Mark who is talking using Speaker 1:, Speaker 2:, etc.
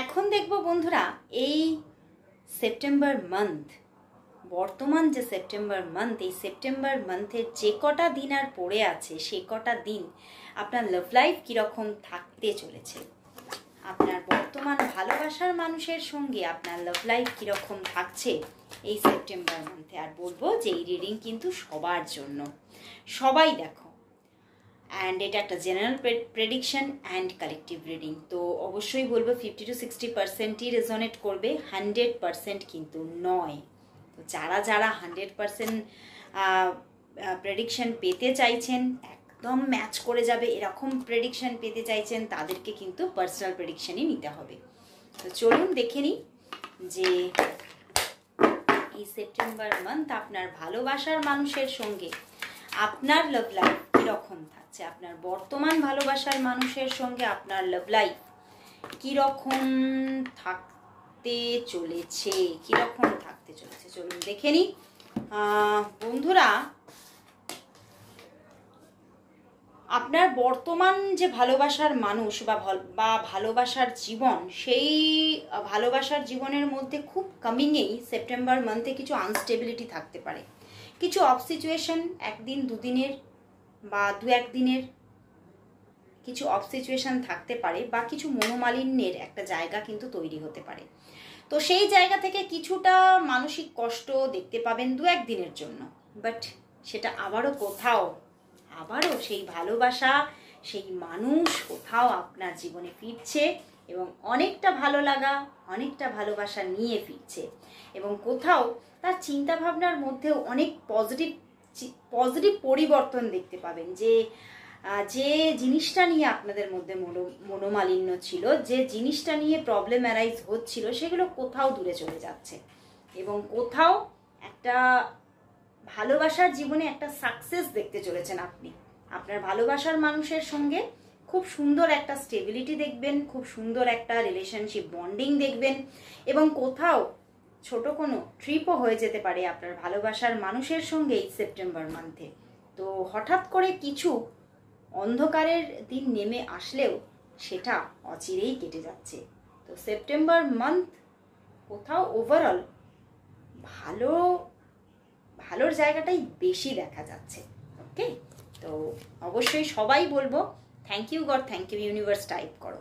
Speaker 1: এখন দেখব বন্ধুরা এই সেপ্টেম্বর মান্থ, বর্তমান যে সেপ্টেম্বর মান্থ, এই সেপ্টেম্বর মান্থের যে কটা দিন আর পড়ে আছে সে কটা দিন আপনার লাভ লাইফ কীরকম থাকতে চলেছে, আপনার বর্তমান ভালোবাসার মানুষের সঙ্গে আপনার লাভ লাইফ কীরকম থাকছে এই সেপ্টেম্বর মান্থে। আর বলবো যে এই রিডিং কিন্তু সবার জন্য, সবাই দেখো। অ্যান্ড এটা একটা general prediction and collective reading, তো অবশ্যই বলবো 50 to 60%ই রেজনেট করবে, 100% কিন্তু নয়। তো যারা যারা 100% প্রেডিকশন পেতে চাইছেন, একদম ম্যাচ করে যাবে এরকম প্রেডিকশন পেতে চাইছেন, তাদেরকে কিন্তু পার্সোনাল প্রেডিকশনই নিতে হবে। তো চলুন দেখে নিই যে এই সেপ্টেম্বর মান্থ আপনার ভালোবাসার মানুষের সঙ্গে আপনার লাভ লাইফ কীরকম থাকছে, আপনার বর্তমান ভালোবাসার মানুষের সঙ্গে আপনার লাভ লাইফ কীরকম থাকতে চলেছে, কীরকম থাকতে চলেছে। চলুন দেখে নিই বন্ধুরা। আপনার বর্তমান যে ভালোবাসার মানুষ বা ভালোবাসার জীবন, সেই ভালোবাসার জীবনের মধ্যে খুব কামিংয়েই সেপ্টেম্বর মান্থে কিছু আনস্টেবিলিটি থাকতে পারে, কিছু অফ সিচুয়েশন, একদিন দুদিনের বা দু একদিনের কিছু অফ সিচুয়েশন থাকতে পারে, বা কিছু মনোমালিন্যের একটা জায়গা কিন্তু তৈরি হতে পারে। তো সেই জায়গা থেকে কিছুটা মানসিক কষ্ট দেখতে পাবেন দু একদিনের জন্য, বাট সেটা আবারও সেই ভালোবাসা, সেই মানুষ কোথাও আপনার জীবনে ফিরছে এবং অনেকটা ভালো লাগা, অনেকটা ভালোবাসা নিয়ে ফিরছে, এবং কোথাও তার চিন্তা ভাবনার মধ্যেও অনেক পজিটিভ পরিবর্তন দেখতে পাবেন। যে জিনিসটা নিয়ে আপনাদের মধ্যে মনোমালিন্য ছিল, যে জিনিসটা নিয়ে প্রবলেম অ্যারাইজ হচ্ছিল, সেগুলো কোথাও দূরে চলে যাচ্ছে, এবং কোথাও একটা ভালোবাসার জীবনে একটা সাকসেস দেখতে চলেছেন আপনি। আপনার ভালোবাসার মানুষের সঙ্গে খুব সুন্দর একটা স্টেবিলিটি দেখবেন, খুব সুন্দর একটা রিলেশনশিপ বন্ডিং দেখবেন, এবং কোথাও ছোট কোনো ট্রিপও হয়ে যেতে পারে আপনার ভালোবাসার মানুষের সঙ্গে এই সেপ্টেম্বর মান্থে। তো হঠাৎ করে কিছু অন্ধকারের দিন নেমে আসলেও সেটা অচিরেই কেটে যাচ্ছে। তো সেপ্টেম্বর মান্থ কোথাও ওভারঅল ভালোর জায়গাটাই বেশি দেখা যাচ্ছে। ওকে, তো অবশ্যই সবাই বলবো thank you God, thank you universe type করো।